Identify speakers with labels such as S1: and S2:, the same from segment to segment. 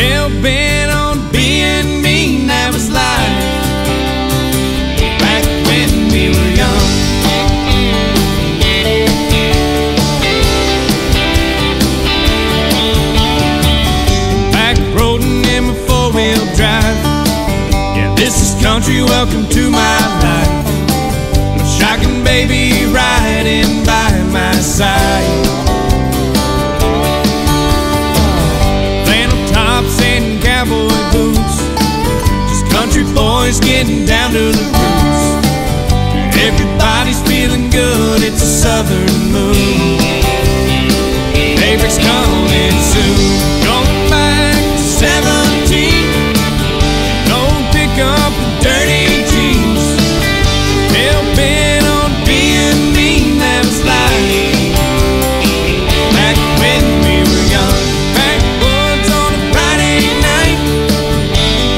S1: hell-bent on being mean. That was life back when we were young. Back roading in my four-wheel drive. Yeah, this is country, welcome to my life. No shocking baby riding by my side. Cowboy boots, just country boys getting down to the roots. Everybody's feeling good, it's a southern mood. Daybreak's coming soon. Going back to 17, no pickup and dirty jeans. Hell-bent on being mean. That was life back when we were young. Backwoods on a Friday night,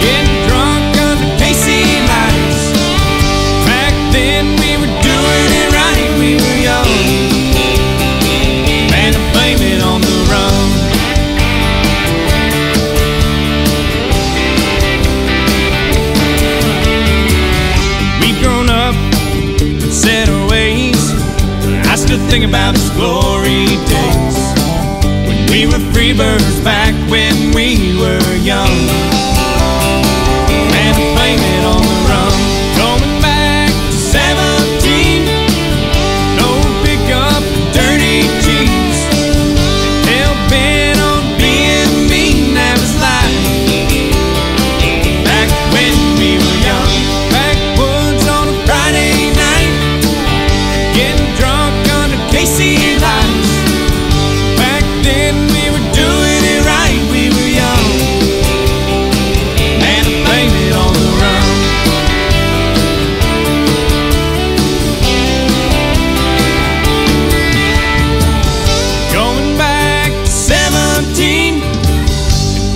S1: getting drunk under KC lights. Back then we were doing it right, we were young. Man, I blame it on the rum. We've grown up and set our ways. I still think about those glory days when we were free birds back when we were young. Man, I blame it on the rum. Going back to 17, no pickup, dirty jeans. Hell-bent on being mean. That was life back when we were young. Backwoods on a Friday night, getting drunk under KC lights. Back then we were doing it right, we were young. Man, I blame it on the rum. Going back to 17,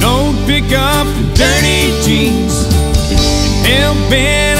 S1: no pickup and dirty jeans. Hell-bent